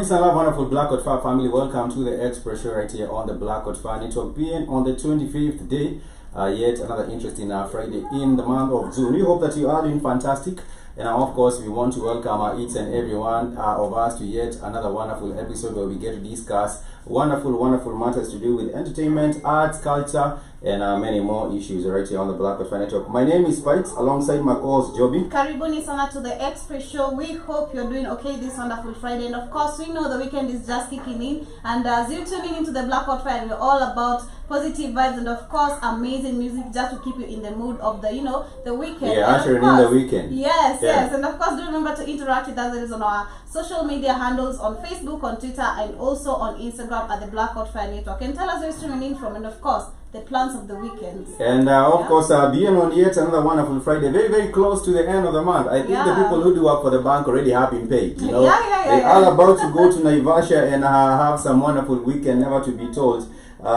Peace and love, wonderful Black Hot Fire family. Welcome to the Express Show right here on the Black Hot Fire Network. Being on the 25th day, yet another interesting Friday in the month of June. We hope that you are doing fantastic. And of course, we want to welcome each and every one of us to yet another wonderful episode where we get to discuss wonderful matters to do with entertainment, arts, culture, and many more issues right here on the Black Hot Fire Network. My name is Spikes, alongside my co-host Joby. Karibuni sana to the Express Show. We hope you're doing okay this wonderful Friday. And of course, we know the weekend is just kicking in. And as you're tuning into the Black Hot Fire, we're all about positive vibes and of course amazing music just to keep you in the mood of the, the weekend. Yeah, ushering in the weekend. Yes. And of course, do remember to interact with us on our social media handles on Facebook, on Twitter, and also on Instagram at the Black Hot Fire Network. And tell us where you're streaming in from, and of course, the plans of the weekend. And of course, being on yet another wonderful Friday, very, very close to the end of the month. I think the people who do work for the bank already have been paid. They're all about to go to Naivasha and have some wonderful weekend, never to be told.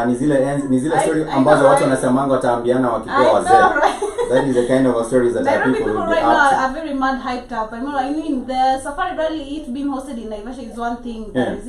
Ni zile story ambazo watu wanasemanga wataambiana wakiwa wazee. That is the kind of stories that people will be right now are very mad hyped up. I mean, the Safari Rally, it being hosted in Naivasha is one thing that is,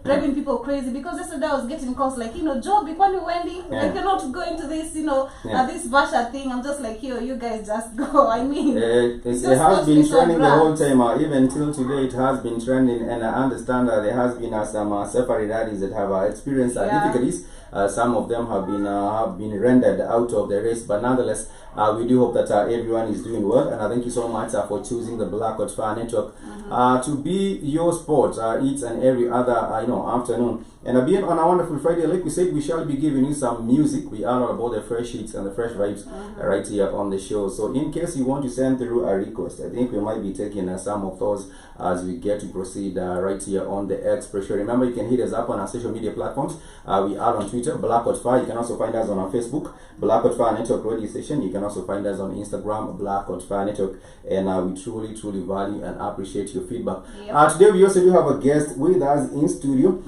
driving people crazy. Because yesterday I was getting calls like, Joe, because Wendy, I cannot go into this, this Vasha thing. I'm just like, you guys just go. I mean, it has been trending the whole time. Even till today, it has been trending. And I understand that there has been some Safari rallies that have experienced difficulties. Some of them have been rendered out of the race, but nonetheless, We do hope that everyone is doing well, and thank you so much for choosing the Blackout Fire Network to be your sport each and every other afternoon. And being on a wonderful Friday, like we said, we shall be giving you some music. We are all about the fresh hits and the fresh vibes right here on the show. So in case you want to send through a request, I think we might be taking some of those as we get to proceed right here on the Expression. Remember, you can hit us up on our social media platforms. We are on Twitter, Blackout Fire. You can also find us on our Facebook, Blackout Fire Network Radio Station. You can also find us on Instagram, Blackout Fire Network. And we truly value and appreciate your feedback. Today we also do have a guest with us in studio.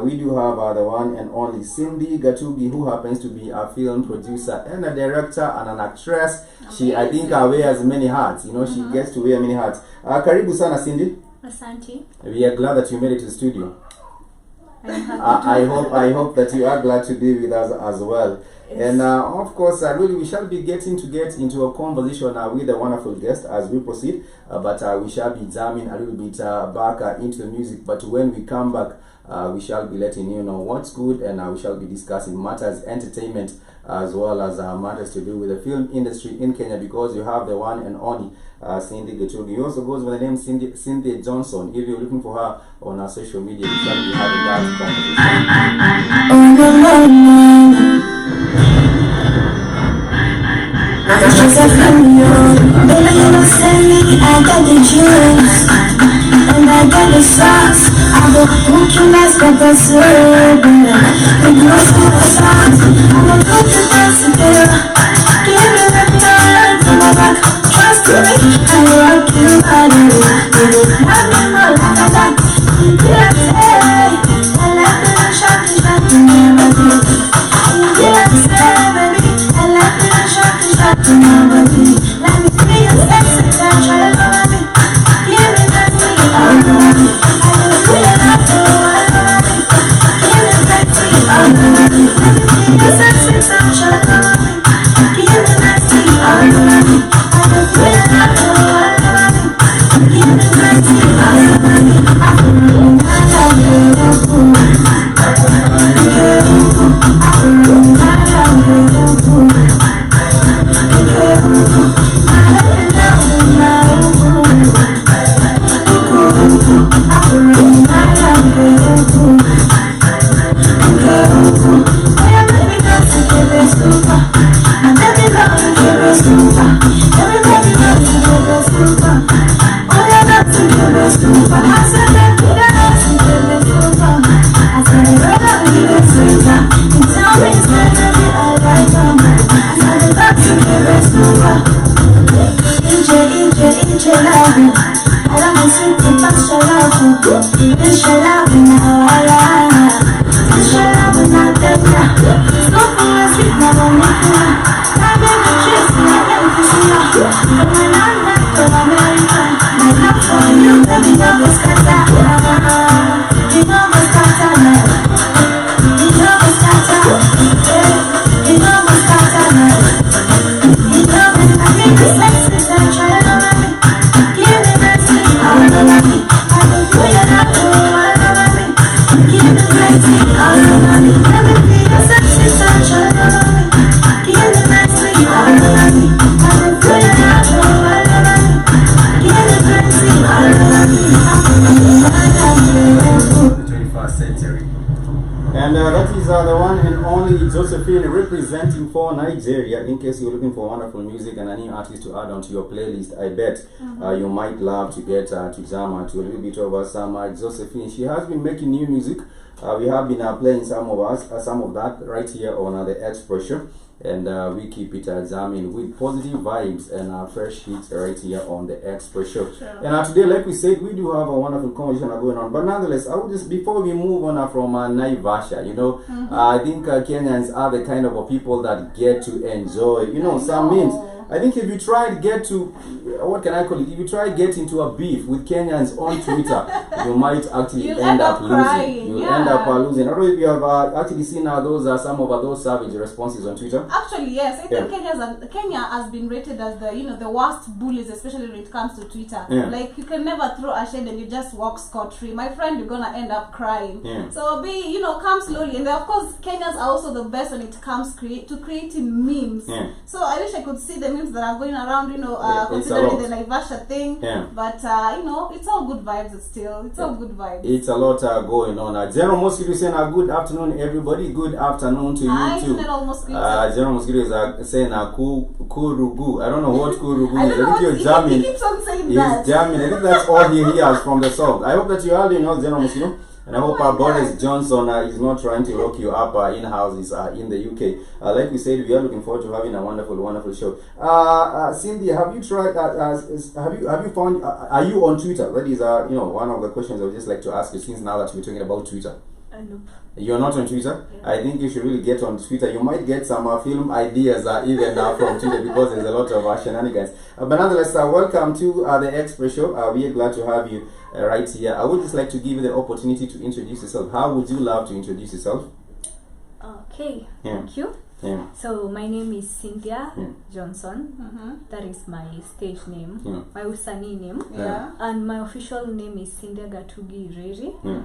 We do have the one and only Cindy Gatugi, who happens to be a film producer and a director and an actress. She, I think, wears many hats. You know, she gets to wear many hats. Karibu sana, Cindy. Asante. We are glad that you made it to the studio. I hope that you are glad to be with us as well. Yes. And of course, really, we shall be getting to get into a conversation with a wonderful guest as we proceed. But we shall be jamming a little bit back into the music. But when we come back, we shall be letting you know what's good, and we shall be discussing matters entertainment as well as matters to do with the film industry in Kenya, because you have the one and only Cindy Gatugi. He also goes by the name Cynthia Johnson. If you're looking for her on our social media, we shall be having that and I got the sauce. I go cooking as pepper soup. The girls with the sauce. I go cook the dance together. Give me the time to my back. Trust me, I rock you hard. I like the shot to never do. Baby, I like the shot to never do. Let me see your sexy touch. Try to love me. Give me that sweet. I feel it up to give me that sweet. Let me see your sexy touch. Try to love me. Give me that sweet. I feel it up to give me that sweet. I representing for Nigeria. In case you're looking for wonderful music and a new artist to add onto your playlist, I bet you might love to get to jam to a little bit of some Josephine. She has been making new music. We have been playing some of that right here on the Expression. And we keep it jamming with positive vibes and fresh hits right here on the Expression. Sure. And today, like we said, we do have a wonderful conversation going on. But nonetheless, I would just, before we move on from Naivasha, you know, I think Kenyans are the kind of people that get to enjoy, you know, some means. I think if you try to get to, what can I call it? If you try to get into a beef with Kenyans on Twitter, you might actually end up losing. You'll end up losing. I don't know if you have actually seen those some of those savage responses on Twitter. Actually, yes. I think Kenya has been rated as the the worst bullies, especially when it comes to Twitter. Like you can never throw a shade and you just walk scot-free. My friend, you're gonna end up crying. So come slowly. And then, of course, Kenyans are also the best when it comes to creating memes. So I wish I could see them memes that are going around, It's a considering lot. the Naivasha thing. Yeah. But it's all good vibes still. It's all good vibes. It's a lot going on. General Mosquito saying good afternoon, everybody. Good afternoon to Hi, you too. General Mosquito. General Mosquito is saying kurugu. I don't know what kurugu I is. don't know I think what you're he jamming. keeps on saying He's that. jamming. I think that's all he hears from the song. I hope that you already know General Mosquito. And I hope my Boris God. Johnson is not trying to lock you up in houses in the UK. Like we said, we are looking forward to having a wonderful, wonderful show. Cindy, have you tried? Have you found? Are you on Twitter? That is, one of the questions I would just like to ask you. Since now that we're talking about Twitter, Nope. you're not on Twitter. Yeah. I think you should really get on Twitter. You might get some film ideas even from Twitter because there's a lot of shenanigans. But nonetheless, welcome to the Express Show. We are glad to have you right here. I would just like to give you the opportunity to introduce yourself. How would you love to introduce yourself? Okay, Yeah. thank you. Yeah. So my name is Cynthia Yeah. Johnson. Mm-hmm. That is my stage name, Yeah. my Usani name, Yeah. and my official name is Cynthia Gatugi Cindy. Yeah.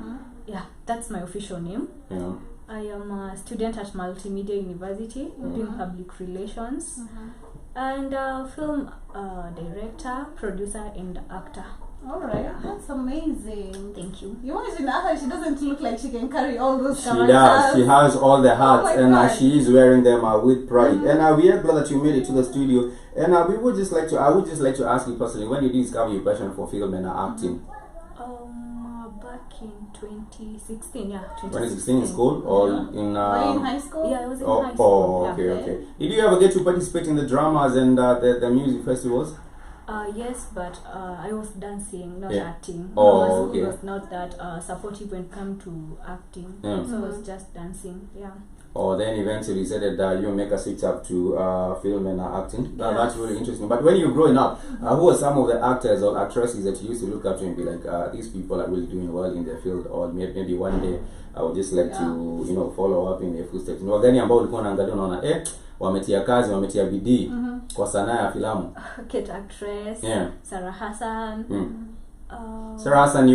Yeah, that's my official name. Yeah. I am a student at Multimedia University doing public relations, and film director, producer, and actor. Alright, that's amazing. Thank you. You imagine her, she doesn't look like she can carry all those She cameras. does. She has all the hats, my and God. she is wearing them with pride. And we are glad that you made it to the studio. And we would just like to. I would just like to ask you personally, when did you discover your passion for film and acting? Back in 2016, yeah. 2016 in school or in? Were you in high school? Yeah, I was in high school. Oh, yeah. okay, okay. Did you ever get to participate in the dramas and the music festivals? Yes, but I was dancing, not Yeah. acting. Oh, It okay. was not that supportive when it came to acting. Yeah. So I was just dancing, yeah. Or then eventually you said that you make a switch up to film and acting. That's really interesting. But when you were growing up, who are some of the actors or actresses that you used to look up to and be like, these people are really doing well in their field, or maybe one day I would just like to follow up in their footsteps. Ni wagani ambao ulikuwa unaangalia unaona wametia kazi, wametia bidii kwa sanaa ya filamu? Kate actress, Yeah. Sarah Hassan. Sarah Hassan,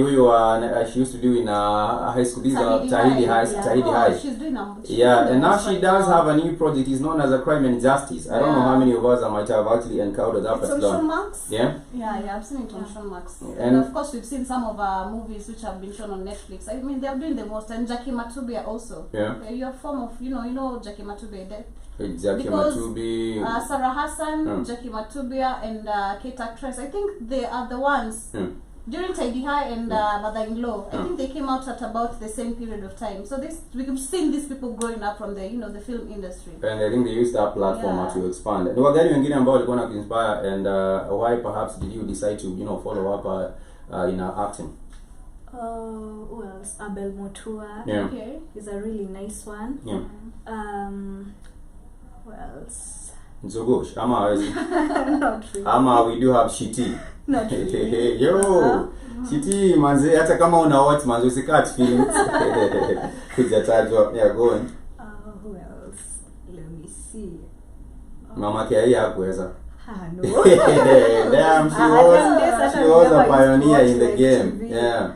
she used to do in high school. These are Tahidi High. Tahidi High. She's doing And now she does have a new project. It's known as a Crime and Justice. I don't know how many of us might have actually encountered that. It's on Sean Max. Yeah. Yeah, I've seen it on Sean Max. And And of course, we've seen some of our movies which have been shown on Netflix. I mean, they're doing the most. And Jackie Matubia also. Yeah. You're a form of, you know Jackie Matubia. Jackie Because, Matubi. Sarah Hassan, Jackie Matubia, and Kate actress. I think they are the ones. During Tidy High and Mother-in-Law, I think they came out at about the same period of time. So we've seen these people growing up from the film industry. And I think they used that platform to expand. Ni wagani wengine ambao walikuwa na inspire, and why perhaps did you decide to follow up in acting? Well, Abel Motua. Yeah. Okay. Is a really nice one. Yeah. What else? Nzogosh, ama hawezi. Not really. Ama we do have Shiti. Not really. Yo, Shiti manze, hata kama una watch manze usikate feelings. Kujatajwa. Yeah, go on. Who else? Let me see. Mama Kei hakuweza. No. Damn, she was a pioneer in the game. TV. Yeah.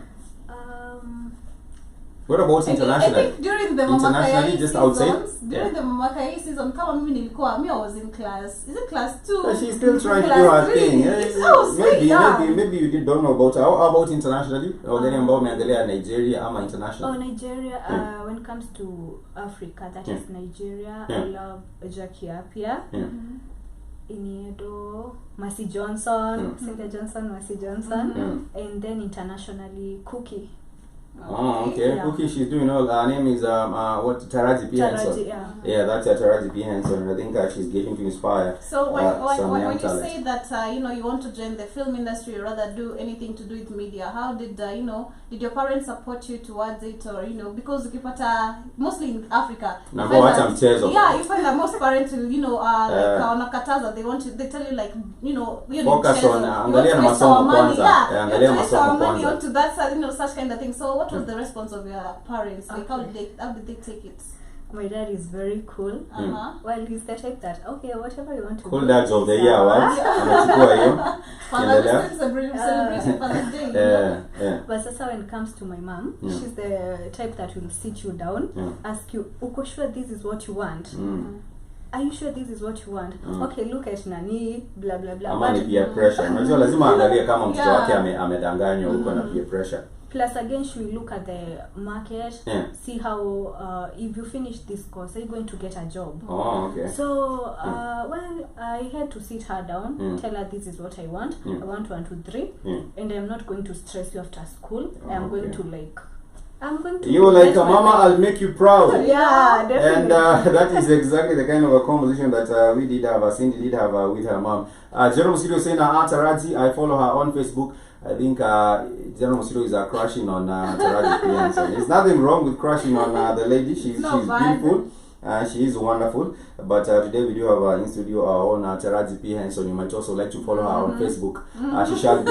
What about I internationally? think during the Mama Internationally, Kai just seasons, outside? during the Mama Kai season, kama mimi nilikuwa, I was in class. Is it class 2? But she's still trying to Class do her 3. thing. I was very young. Maybe you don't know about her. How about internationally? Wagani ambao umeangalia Nigeria ama international? Nigeria. When it comes to Africa, that is Nigeria. Yeah. I love Jackie Appiah. Yeah. Iniedo, Mercy Johnson, Cynthia Johnson, Mercy Johnson, and then internationally Cookie. Oh, okay. Yeah. Cookie, she's doing all. Her name is Taraji P. Henson. Taraji, yeah. Yeah, that's Taraji P. Henson. I think she's getting to inspire. So when some young you talent. say that you want to join the film industry or rather do anything to do with media, how did did your parents support you towards it, or because ukipata mostly in Africa you Na find kwa that- wacha mchezo. yeah, you find that most parents will like wanakataza, they tell you like Focus on, angalia na waste masomo our money, kwanza. yeah, Yeah, you angalia want to waste masomo our money kwanza. onto that such kind of thing. So what was the response of your parents? Like how did they take it? My dad is very cool. Well, he's the type that, okay, whatever you want to Cool do. dads of the year, what? Amechukua hiyo. Father's Kiendelea. Day, celebrating Father's Day. Yeah. But sasa when it comes to my mom, she's the type that will sit you down, ask you, uko sure this is what you want? are you sure this is what you want? Okay, look at nani, blah blah blah. Ama ni But peer pressure. Unajua lazima angalie kama mtoto wake amedanganywa huko na peer pressure. plus again, she will look at the market, Yeah. see how if you finish this course, are you going to get a job? Oh, okay. So well, I had to sit her down, tell her this is what I want. Yeah. I want 1, 2, 3, and I'm not going to stress you after school. I'm going to I'm going to. You were like, get my Mama, life." I'll make you proud. Yeah, definitely. And that is exactly the kind of a conversation that we did have, Cindy did have with her mom. Jerome Musido saying, Taraji, I follow her on Facebook. I think Jerome Musido is crushing on Taraji. So there's nothing wrong with crushing on the lady. She's beautiful. She is wonderful. But today we do have in studio our own Taraji P. Henson. You might also like to follow her on Facebook. She shall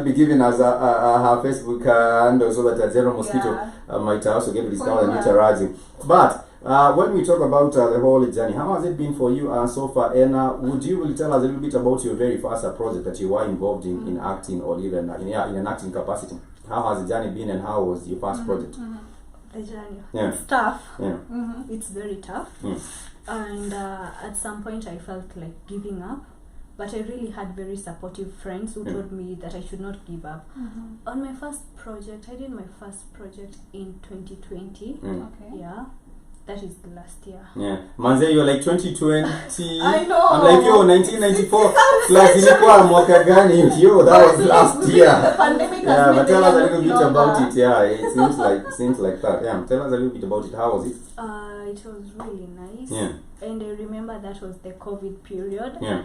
be giving us her Facebook handle so that Zero Mosquito might also get to discover the new Taraji. But when we talk about the whole journey, how has it been for you so far? And would you really tell us a little bit about your very first project that you were involved in acting or even in an acting capacity? How has the journey been and how was your first project? The journey. Yeah. It's tough. Yeah. It's very tough. And at some point I felt like giving up. But I really had very supportive friends who told me that I should not give up. On my first project, I did my first project in 2020. Okay. Yeah. That is the last year. Yeah. Manze, you're like 2020. I know. I'm like, yo, 1994. Plus, ilikuwa mwaka gani? Yo, that was last year. The pandemic has Yeah, made but the tell us a year little bit longer. about it. Yeah, it seems like that. Yeah, tell us a little bit about it. How was it? It was really nice. Yeah. And I remember that was the COVID period. Yeah.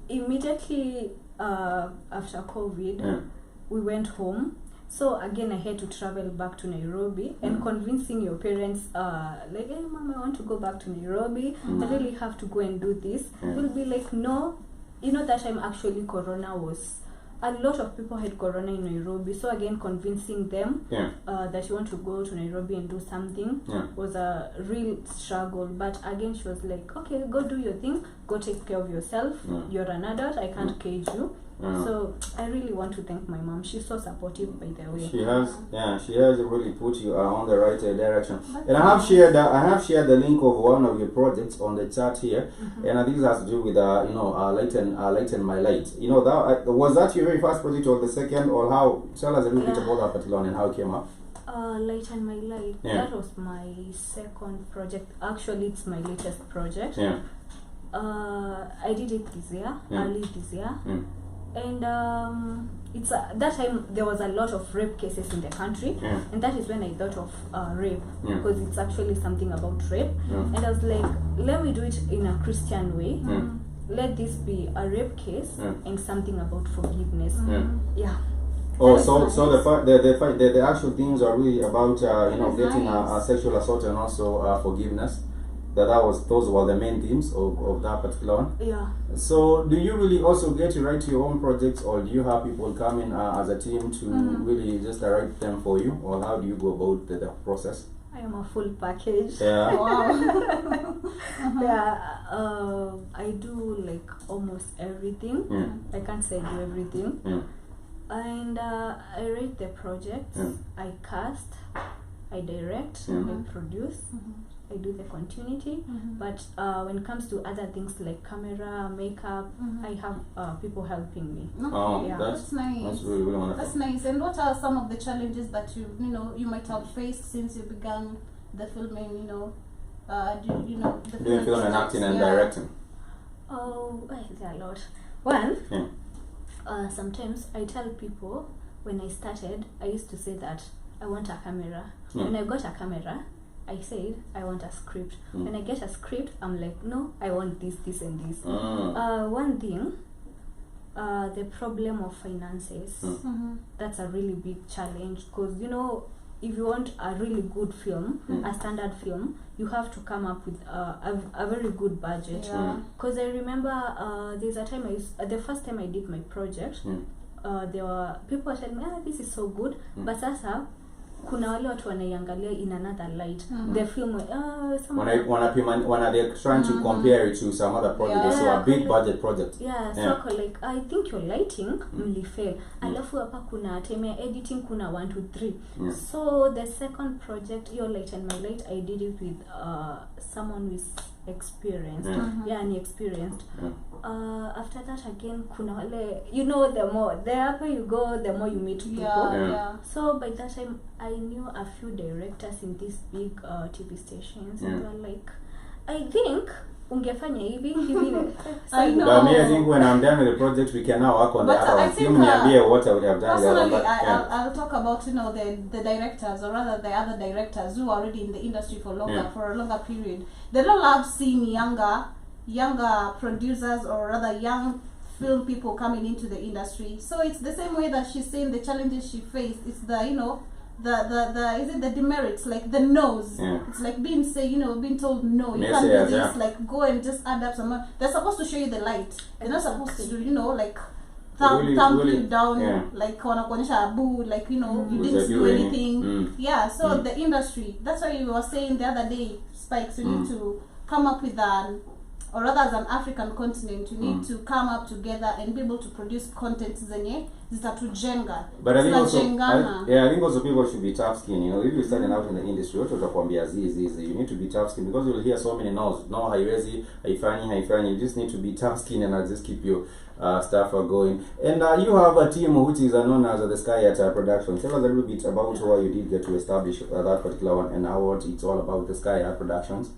Immediately after COVID, we went home. So again, I had to travel back to Nairobi and convincing your parents, like, hey, Mom, I want to go back to Nairobi. I really have to go and do this. Will be like, no. You know, that time actually Corona was. A lot of people had Corona in Nairobi. So again, convincing them that you want to go to Nairobi and do something was a real struggle. But again, she was like, okay, go do your thing. Go take care of yourself. You're an adult. I can't cage you. So I really want to thank my mom. She's so supportive, by the way. She has really put you on the right direction. And I have shared the link of one of your projects on the chat here, and this has to do with lighten my light. You know, that was that your very first project or the second, or how? Tell us a little bit about that particular one and how it came up. Lighten my light. Yeah. That was my second project. Actually, it's my latest project. Yeah. I did it this year, early this year. And it's that time there was a lot of rape cases in the country, and that is when I thought of rape, because it's actually something about rape. And I was like, let me do it in a Christian way. Let this be a rape case and something about forgiveness. Yeah. Oh, so the actual themes are really about getting nice. Sexual assault and also forgiveness. Those were the main themes of that particular one. Yeah. So do you really also get to write your own projects, or do you have people come in as a team to really just write them for you, or how do you go about the process? I am a full package. Yeah. Wow. Yeah. I do like almost everything. I can't say I do everything. And I write the projects. I cast. I direct. I produce. I do the continuity, but when it comes to other things like camera, makeup, I have people helping me. Oh, Yeah. That's nice. That's really, really wonderful. That's nice. And what are some of the challenges that you might have faced since you began the filming? The Doing film and acting and Yeah. directing. Oh, there are a lot. One, sometimes I tell people when I started, I used to say that I want a camera. When I got a camera, I said I want a script. When I get a script, I'm like, no, I want this, this, and this. One thing, the problem of finances. That's a really big challenge, because if you want a really good film, a standard film, you have to come up with a very good budget. Because I remember there's a time the first time I did my project, there were people telling me, this is so good, but sasa kuna wale watu wanaiangalia in another light. The film when they're trying to compare it to some other project, so a big budget project. So like I think your lighting really fail. Alafu hapa kuna time editing kuna 1 2 3. So the second project, Your Light and My Light, I did it with someone with experience. Ni experienced. After that again kuna wale, you know, the upper you go, the more you meet people. So by that time I knew a few directors in these big TV stations, and they were like, I think ungefanya hivi. I know. But I think when I'm done with the project, we can now work on the other one. What I would have done. Personally, I'll talk about, you know, the directors, or rather the other directors who are already in the industry for a longer period. They don't love seeing younger producers, or rather young film people coming into the industry. So it's the same way that she's saying the challenges she faced. It's the, you know, the demerits, like the no's. It's like being told no, you can't do this, like go and just add up some more. They're supposed to show you the light. They're not supposed to, you know, like thumb you down, like wanakuonyesha abu, like, you know, you didn't do anything. So the industry, that's why you were saying the other day, Spikes, you need to come up with or rather as an African continent, you need to come up together and be able to produce content zenye zitatujenga. But I think also people should be tough skinned. You know, if you're starting out in the industry, what utakwambia you need to be tough skinned, because you'll hear so many no's. No, haiwezi, haifanyi. You just need to be tough skinned and just keep your stuff going. And you have a team which is known as the Sky at Production. Tell us a little bit about how you did get to establish that particular one, and how it's all about the Sky at Productions.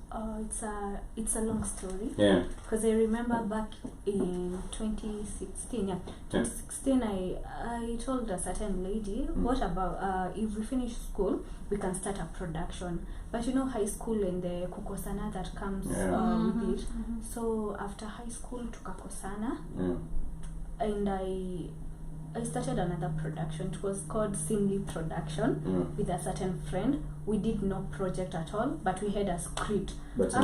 It's a long story. Because I remember back in 2016. 2016, I told a certain lady, what about if we finish school, we can start a production. But you know, high school and the kukosana that comes with it. So after high school, tukakosana, and I started another production. It was called Cindy Production with a certain friend. We did no project at all, but we had a script. But I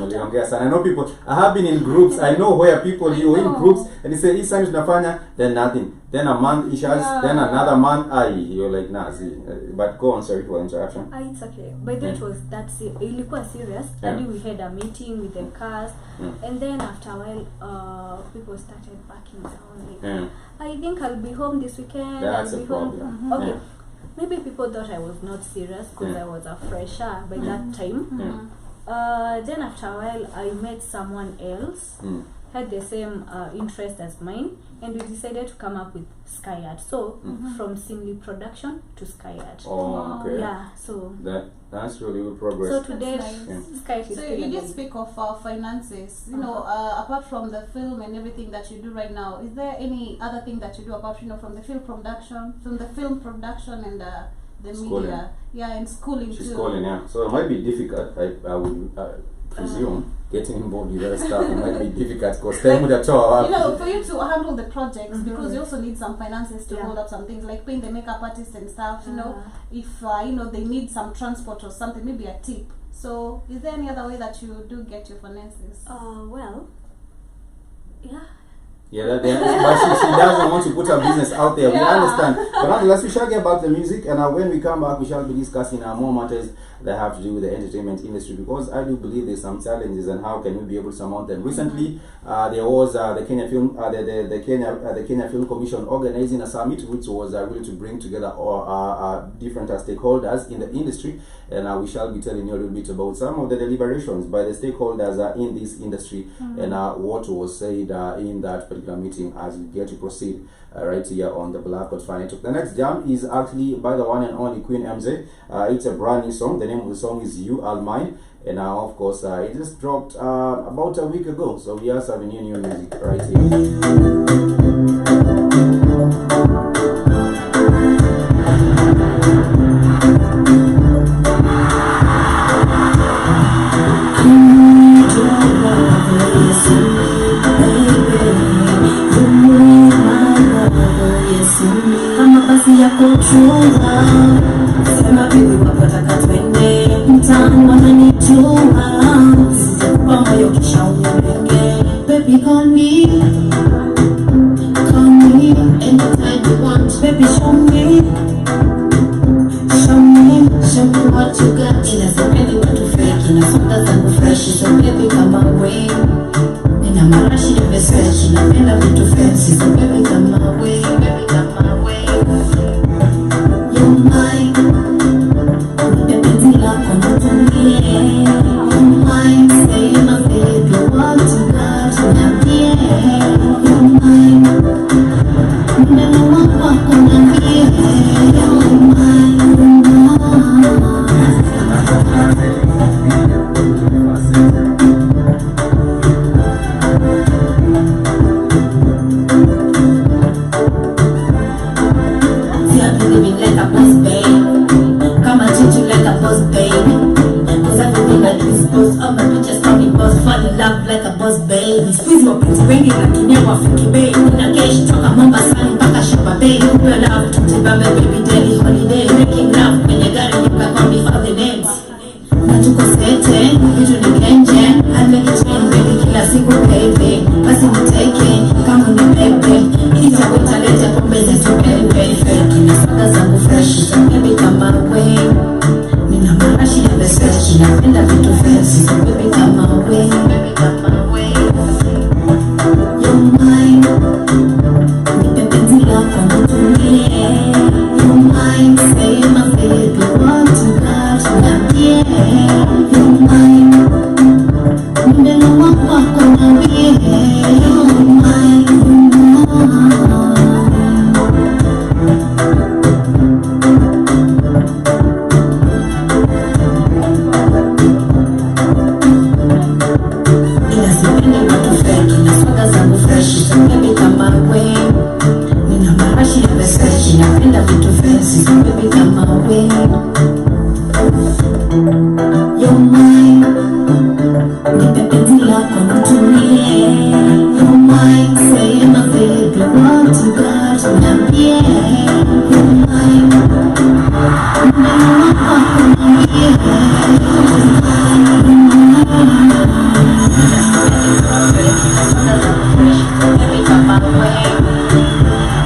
know people. I have been in groups. I know where people you in groups and they say, "This nafanya," then nothing. Then a month issues, then another month. You're like, nah, see. But go on, sorry for interruption. It's okay. By then it was that ilikuwa serious. And we had a meeting with the cast, and then after a while, people started backing down. Like, I think I'll be home this weekend. That's I'll be a problem. Home. Okay. Maybe people thought I was not serious because I was a fresher by that time. Then after a while, I met someone else, had the same interest as mine, and we decided to come up with Sky Art. So from Cindy Production to Sky Art. Oh, okay. Yeah, so that's really good progress. So today, Sky Art is. So you did speak of finances. You know, apart from the film and everything that you do right now, is there any other thing that you do apart, you know, from the film production and the schooling. Media, and schooling She's too. Schooling, so it might be difficult. I would presume getting involved with other stuff might be difficult because time would have you know, for you to handle the projects, because you also need some finances to hold up some things like paying the makeup artists and stuff. You know, if you know, they need some transport or something, maybe a tip. So is there any other way that you do get your finances? Well, but she doesn't want to put her business out there. We understand. But nonetheless, we shall get back to the music, and when we come back, we shall be discussing more matters that have to do with the entertainment industry, because I do believe there's some challenges, and how can we be able to surmount them. Recently, there was the Kenya Film, the Kenya Film Commission organizing a summit, which was really to bring together different stakeholders in the industry, and we shall be telling you a little bit about some of the deliberations by the stakeholders in this industry, and what was said in that particular meeting as we get to proceed right here on the Blackout Fan. The next jam is actually by the one and only Queen MJ. It's a brand new song. The name of the song is You Are Mine, and of course it just dropped about a week ago, so we are having new music right here. Kama basi ya kuchunga, sema bibi wapataka twende, mtaani wananijua, sitakupa moyo kisha unilenge. Baby call me anytime you want. Baby show me living like a boss, babe. Come and treat you like a boss, babe. Cause everything I do is boss. All my bitches call me boss. Fall in love like a boss, baby. Squeeze your pretty wengi lakini wafiki, babe. Una cash toka Mombasa mpaka Shamba Bay. Your love tutibambe baby daily holiday. Making love kwenye gari you can call me all the names. Na tuko sete, vitu ni kenje. I'll make it rain baby kila siku baby. Basi niteke, kama ni bebe. Itakuita lete pombe zetu baby. Kina soda zangu fresh, baby kama we. Nina marashi ya beseshi, napenda vitu fancy. Baby kama we, baby kama we. You're mine. Nipe penzi lako nitumie. You're mine, say my baby, want to touch me, yeah. You're mine. Mbele wako niambie. You're mine, ila sipendi watu fake, na soda zangu fresh. Baby kama we, nina marashi ya beseshi, napenda vitu fancy. Baby kama we, you're mine. Nipe penzi lako nitumie. You're mine, say my baby, want to touch me, yeah. You're mine. Mbele wako niambie. Baby kama we,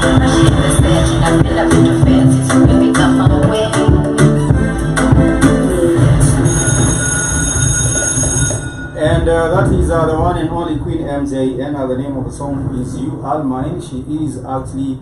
marashi ya beseshi, napenda vitu fancy. Baby kama we. And that is the one and only Queen MJ, and the name of the song is You Are Mine. She is actually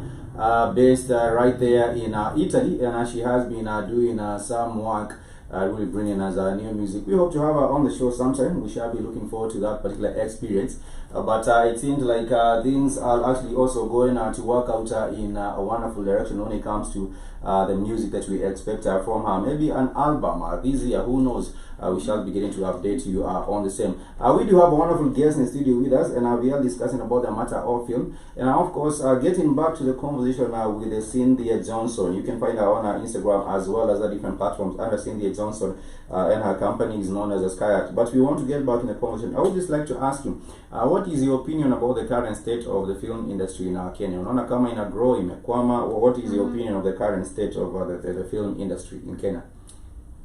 based right there in Italy, and she has been doing some work, really bringing us new music. We hope to have her on the show sometime. We shall be looking forward to that particular experience. But it seems like things are actually also going to work out in a wonderful direction when it comes to the music that we expect from her. Maybe an album this year, who knows? We shall be getting to update you on the same. We do have a wonderful guest in the studio with us, and we are discussing about the matter of film. And of course, getting back to the conversation with Cynthia Johnson. You can find her on her Instagram as well as the different platforms under Cynthia Johnson, and her company is known as Skyart. But we want to get back in the conversation. I would just like to ask you, what is your opinion about the current state of the film industry in Kenya? Unaona kama ina grow, imekwama? What is your opinion of the current state of the film industry in Kenya?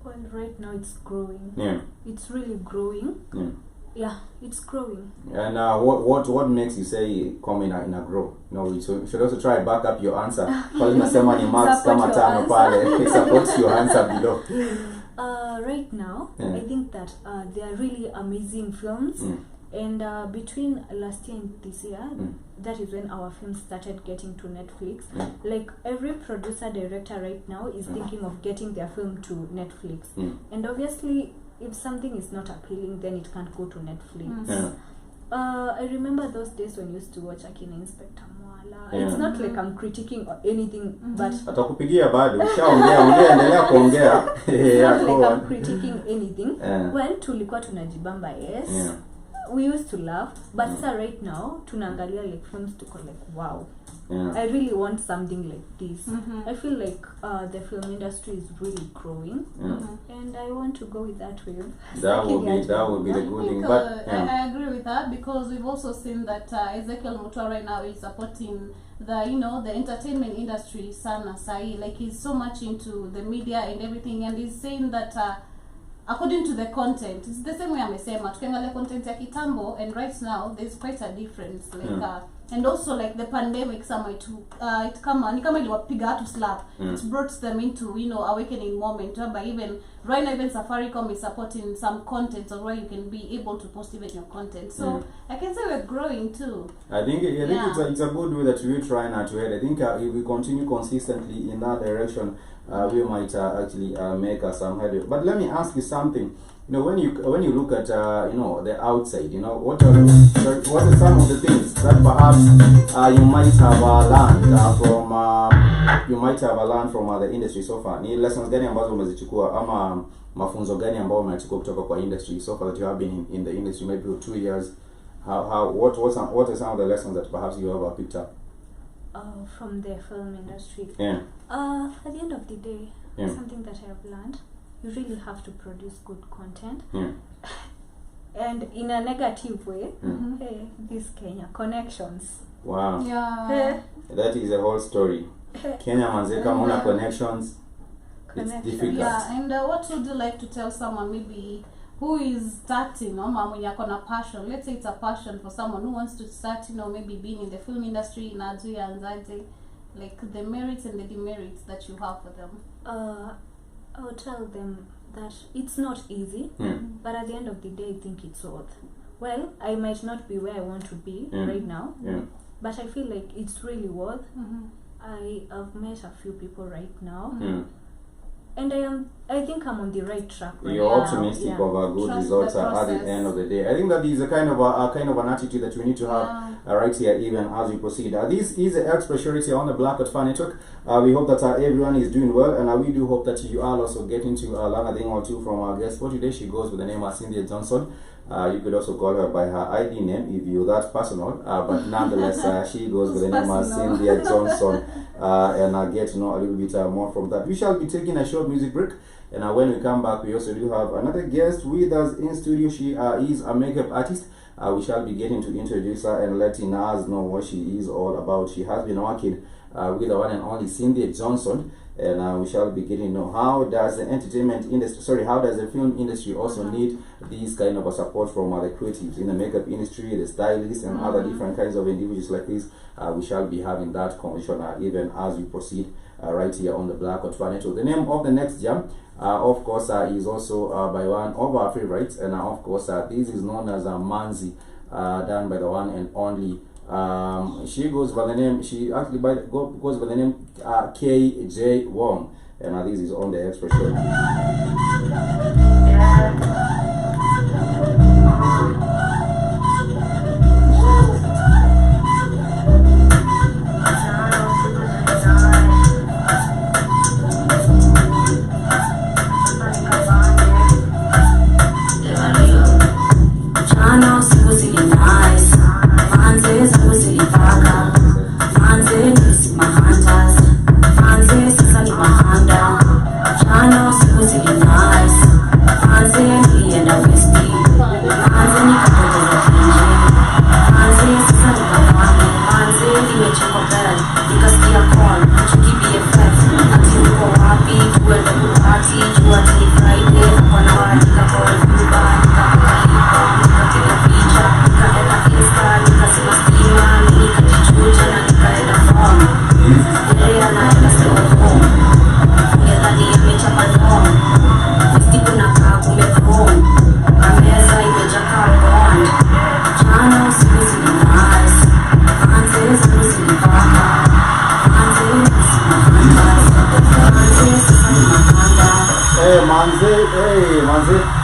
Well, right now it's growing. Yeah. It's really growing. Yeah. Yeah, it's growing. And what makes you say come in a grow? No, you should also try back up your answer. Pale nasema ni marks Support kama your tano answer. pale. Support your answer below. Right now, Yeah. I think that they are really amazing films. And between last year and this year, that is when our films started getting to Netflix. Like every producer, director right now is thinking of getting their film to Netflix. And obviously, if something is not appealing, then it can't go to Netflix. I remember those days when you used to watch Akina Inspector Mwala. It's not like I'm critiquing or anything, but Atakupigia bado. Ushaongea, endelea kuongea. it's not like I'm critiquing anything. When tulikuwa tunajibamba, yes. Yeah. We used to laugh, but right now tunaangalia like films to call like wow. Yeah. I really want something like this. I feel like the film industry is really growing, and I want to go with that wave. That would be the good thing. But I agree with that, because we've also seen that Ezekiel Mutua right now is supporting the entertainment industry sana sahi. Like he's so much into the media and everything, and he's saying that according to the content, it's the same way amesema, tukiangalia content ya kitambo and right now there's quite a difference, like and also like the pandemic it kama iliwapiga watu slap. It brought them into awakening moment, but even right now even Safaricom is supporting some content where you can be able to post even your content, so I can say we're growing too. I think it's a good way that we're trying to head. I think if we continue consistently in that direction, we might actually make some headway. But let me ask you something. When you look at the outside, what are some of the things that perhaps you might have learned from the industry so far? Ni lessons gani ambazo umezichukua ama mafunzo gani ambayo umechukua kutoka kwa industry so far that you have been in the industry maybe for 2 years? What are some of the lessons that perhaps you have picked up? from the film industry. Yeah. At the end of the day, Yeah. something that I have learned, you really have to produce good content. Yeah. And in a negative way, Mm. hey, this Kenya connections. Wow. Yeah. Hey, That is a whole story. Kenya manze kama una connections, it's Connections. difficult. Yeah, and what would you like to tell someone maybe who is starting, or mwenye ako na passion? Let's say it's a passion for someone who wants to start, maybe being in the film industry, in Azui and Zante, like the merits and the demerits that you have for them. I would tell them that it's not easy, but at the end of the day, I think it's worth. Well, I might not be where I want to be right now, but I feel like it's really worth. I have met a few people right now, and I think I'm on the right track right You're now. optimistic of a good Trust results the at the process. end of the day. I think that is a kind of an attitude that we need to have right here, even as we proceed. This is the Express Surety on the Blackout Fan Network. We hope that everyone is doing well, and we do hope that you are also getting to learn a thing or two from our guest for today. She goes with the name of Cynthia Johnson. You could also call her by her ID name if you're that personal, but nonetheless, she goes with the name of Cynthia Johnson, and I'll get to know a little bit more from that. We shall be taking a short music break, and when we come back, we also do have another guest with us in studio. She is a makeup artist. We shall be getting to introduce her and letting us know what she is all about. She has been working with the one and only Cynthia Johnson, and we shall be getting to know how does the entertainment industry, how does the film industry also need these kind of a support from other creatives in the makeup industry, the stylists, and other different kinds of individuals like this. We shall be having that conversation even as we proceed right here on the Blackout Fan Network. The name of the next jam, of course, is also by one of our favorites, and of course, this is known as Manzi, done by the one and only. She goes by the name. She actually goes by the name KJ Wong, and this is on the Express Show.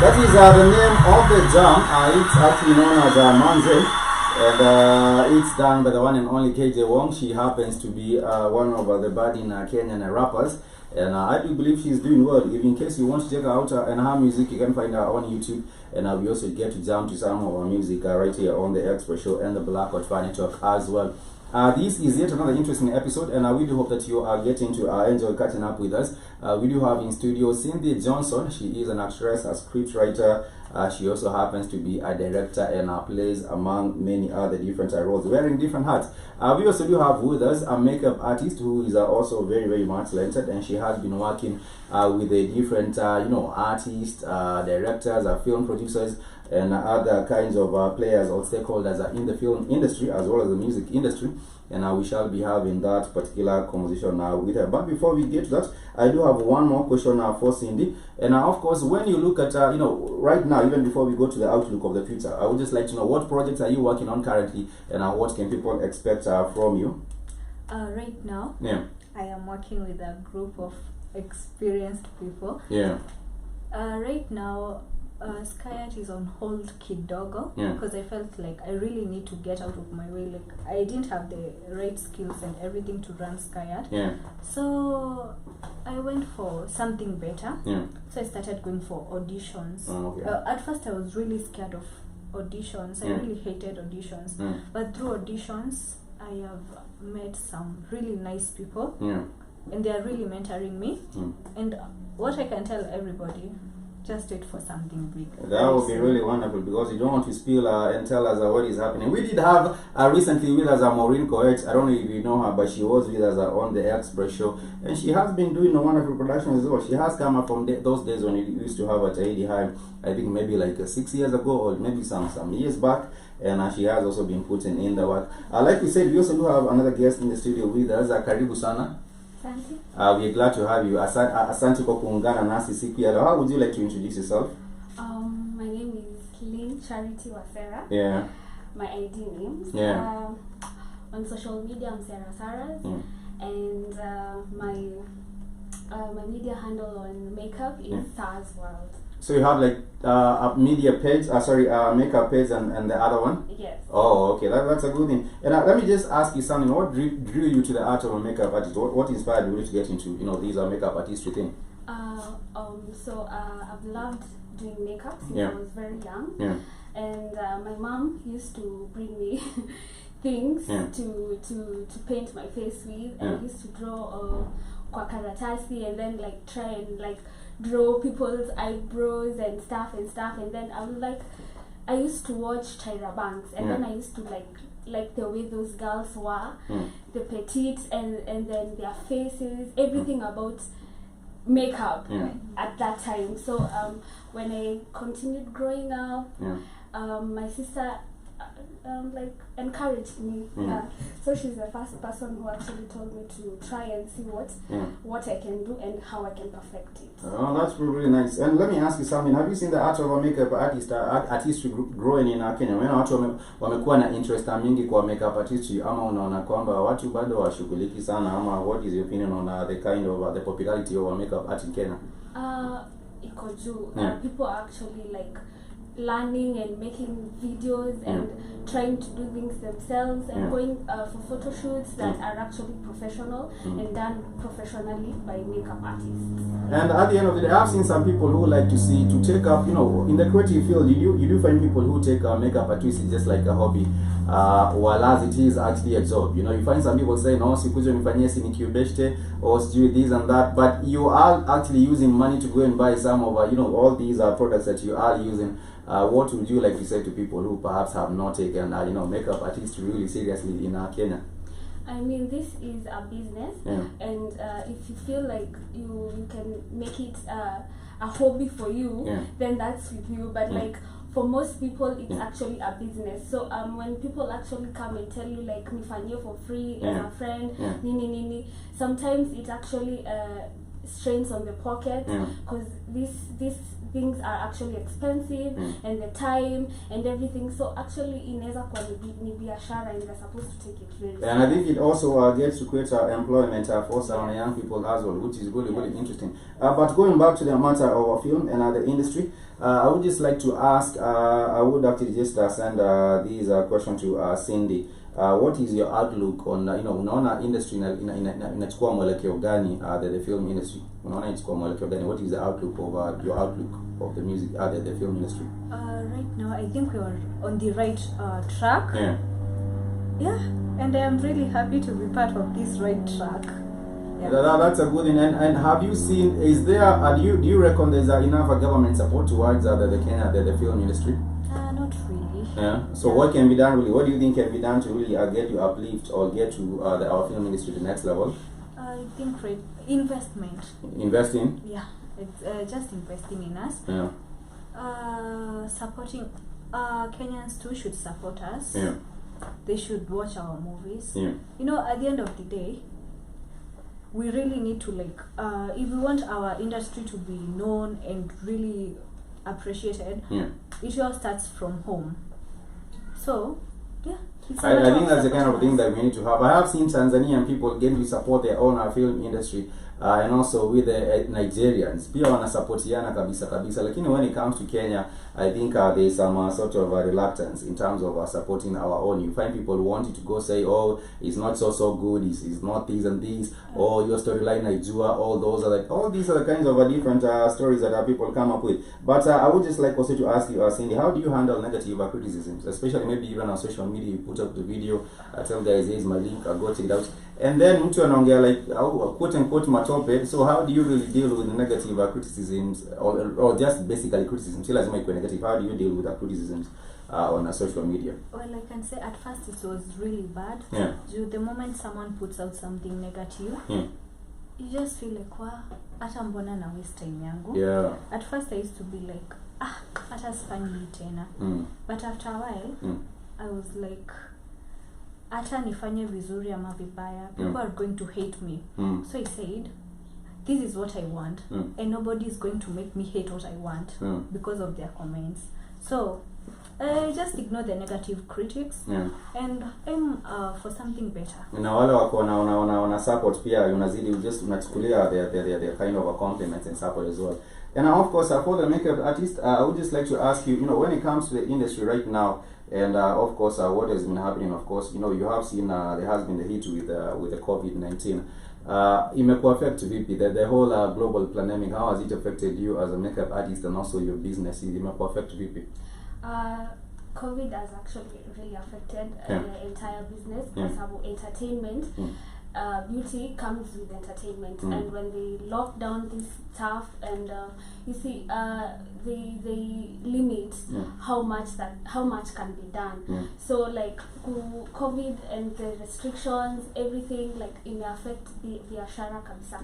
That is the name of the jam. It's actually known as Manze, and it's done by the one and only KJ Wong. She happens to be one of the budding Kenyan rappers, and I do believe she's doing well. If in case you want to check her out and her music, you can find her on YouTube, and we also get to jam to some of our music right here on the Express Show and the Blackout Fan Network as well. This is yet another interesting episode, and we do hope that you are getting to enjoy catching up with us. We do have in studio Cynthia Johnson. She is an actress, a scriptwriter. She also happens to be a director and plays among many other different roles, wearing different hats. We also do have with us a makeup artist who is also very, very much talented, and she has been working with the different, artists, directors, film producers, and other kinds of players or stakeholders in the film industry as well as the music industry, and we shall be having that particular conversation with her. But before we get to that, I do have one more question for Cindy, and of course, when you look at right now, even before we go to the outlook of the future, I would just like to know what projects are you working on currently, and what can people expect from you? Right now, I am working with a group of experienced people. Right now, Skyat is on hold kidogo because I felt like I really need to get out of my way. Like I didn't have the right skills and everything to run Skyat. So I went for something better. So I started going for auditions. At first I was really scared of auditions. I really hated auditions. But through auditions I have met some really nice people, Yeah. and they are really mentoring me. Mm. And what I can tell everybody, just wait for something big. That would be really wonderful, because you don't want to spill and tell us what is happening. We did have recently with us Maureen Coet. I don't know if you know her, but she was with us on the Express show, and she has been doing a wonderful production as well. She has come up from those days when you used to have at AD High, I think maybe like 6 years ago, or maybe some years back, and she has also been putting in the work. Like we said, we also do have another guest in the studio with us, Karibu Sana. We're glad to have you. Asante kwa kuungana nasi siku ya leo. How would you like to introduce yourself? My name is Lynn Charity Wasera. Yeah. My ID name. Yeah. On social media, I'm Sarah Saras. Mm. And my media handle on makeup is Stars World. So you have like a media page, makeup page, and the other one? Yes. Oh, okay, that's a good thing. And let me just ask you something. What drew you to the art of a makeup artist? What inspired you to get into, these makeup artistry thing? I've loved doing makeup since Yeah. I was very young. Yeah. And my mom used to bring me things Yeah. to paint my face with, and Yeah. I used to draw kwa karatasi, and then like try and like draw people's eyebrows and stuff, and then I used to watch Tyra Banks, and then I used to like the way those girls were, the petites, and then their faces, everything about makeup at that time. So when I continued growing up, my sister encouraged me. So she's the first person who actually told me to try and see what I can do and how I can perfect it. Oh, that's really nice. And let me ask you something. Have you seen the art of a makeup artistry growing in Kenya? When watu wamekuwa na interest mingi kwa makeup artistry, ama unaona kwamba watu bado washughuliki sana, ama what is your opinion on the kind of the popularity of a makeup art in Kenya? Iko juu. People are actually like learning and making videos and trying to do things themselves and going for photo shoots that are actually professional and done professionally by makeup artists. And at the end of the day, I've seen some people who like to take up, in the creative field, you do find people who take makeup artistry just like a hobby, while as it is actually a job. You find some people say, no, sikuja nifanyie sinikubeshte, or do this and that, but you are actually using money to go and buy some of, all these products that you are using. What would you like to say to people who perhaps have not taken, makeup artistry really seriously in Kenya? I mean, this is a business, and if you feel like you can make it a hobby for you, then that's with you. But like for most people, it's actually a business. So when people actually come and tell you like nifanyie for free as a friend, nini, sometimes it actually strains on the pocket, because these things are actually expensive, and the time and everything. So actually inaweza kuwa ni biashara, and they're supposed to take it very seriously. And I think it also gets to create employment for some young people as well, which is really, really interesting. But going back to the matter of film and the industry, I would just like to ask, I would actually just send this question to Cindy. What is your outlook on, unaona industry inachukua mwelekeo gani, the film industry? Unaona inachukua mwelekeo gani? What is the outlook of your outlook of the music, the film industry? Right now, I think we are on the right track. Yeah, and I am really happy to be part of this right track. Yeah. That's a good thing. And have you seen, is there, do you reckon there's enough government support towards the film industry? Not really. Yeah. So what can be done really? What do you think can be done to really get you uplift or get to our film industry to the next level? I think investment. Investing? Yeah, it's just investing in us. Yeah. Supporting Kenyans too should support us. Yeah. They should watch our movies. Yeah. At the end of the day, we really need to if we want our industry to be known and really appreciated, it all starts from home. So, yeah. I think that's the kind of thing that we need to have. I have seen Tanzanian people getting to support their own film industry and also with the Nigerians. Pia wanasupportiana kabisa. Lakini when it comes to Kenya, I think there is some sort of reluctance in terms of supporting our own. You find people wanting to go say, oh, it's not so good, it's not this and this, or your storyline Nigeria, all these are the kinds of different stories that people come up with. But I would just like also to ask you, Cindy, how do you handle negative criticisms, especially maybe even on social media? You put up the video, tell guys, here's my link, go check it out, and then mtu anaongea like quote unquote matope. So how do you really deal with negative criticisms, or just basically criticism? Still lazima ikuwe negative. How do you deal with the criticisms on social media? Well, I can say at first it was really bad. Yeah. The moment someone puts out something negative, you just feel like, wow, ata mbona na waste time yangu. Yeah. At first I used to be like, ata sifanyi tena. But after a while, I was like, ata nifanye vizuri ama vibaya, people are going to hate me. So I said, this is what I want, and nobody is going to make me hate what I want because of their comments. So I just ignore the negative critics and aim for something better. Na wale wako wana support pia unazidi just unachukulia their kind of a compliments and support as well. And of course, for the makeup artist, I would just like to ask you, when it comes to the industry right now, and of course, what has been happening, of course, you have seen there has been the hit with the COVID-19. Imekuwa affect vipi the whole global pandemic? How has it affected you as a makeup artist and also your business? Imekuwa affect vipi? COVID has actually really affected the entire business because of entertainment. Beauty comes with entertainment, and when they lock down this stuff, and you see, they limit how much can be done. So like COVID and the restrictions, everything, like it may affect the biashara kabisa.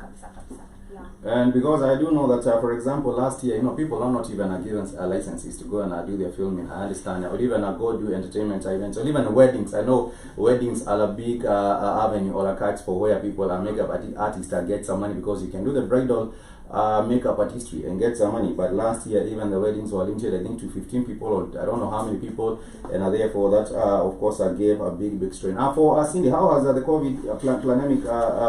Yeah. And because I do know that, for example, last year, people are not even given licenses to go and do their filming. I understand, or even go do entertainment events, or even weddings. I know weddings are a big avenue or a catch for where people are makeup artists get some money, because you can do the bridal makeup artistry and get some money. But last year, even the weddings were limited, I think, to 15 people, or I don't know how many people, and therefore that, of course, gave a big strain. For Cindy, how has the COVID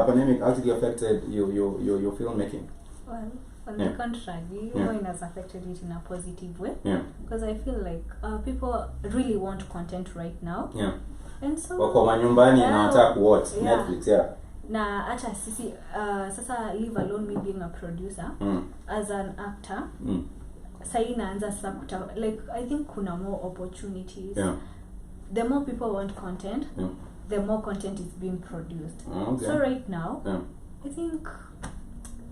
pandemic actually affected your filmmaking? Well, on the contrary, mine has affected it in a positive way. Because I feel like people really want content right now. And so wako manyumbani na wanataka kuwatch Netflix. Na hata sisi sasa, leave alone me being a producer, as an actor, sai naanza sasa like, I think kuna more opportunities. The more people want content, the more content is being produced. So right now, I think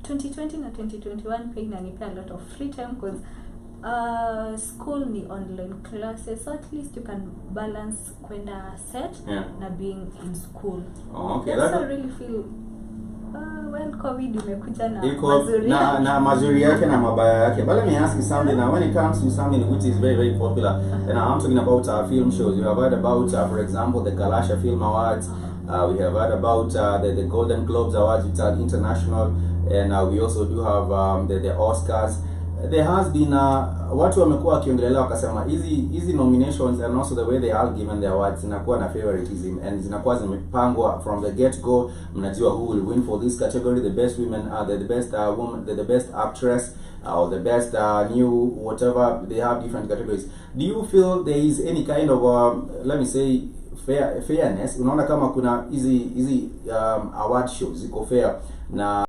2020 na 2021 pay nanipea a lot of free time, because school ni online classes, so at least you can balance kwenda set na being in school. So I really feel well, COVID imekuja na mazuri yake na mabaya yake. But let me ask you something now. When it comes to something which is very, very popular, and I'm talking about film shows. You have heard about, for example, the Galasha Film Awards. We have heard about the Golden Globes Awards, which are international, and we also do have the Oscars. There has been watu wamekuwa wakiongelea wakasema hizi nominations and also the way they are given the awards zinakuwa na favoritism, and zinakuwa zimepangwa from the get go. Mnajua who will win for this category, the best women, the best woman, the best actress, or the best new whatever. They have different categories. Do you feel there is any kind of let me say fairness? Unaona kama kuna hizi award shows ziko fair na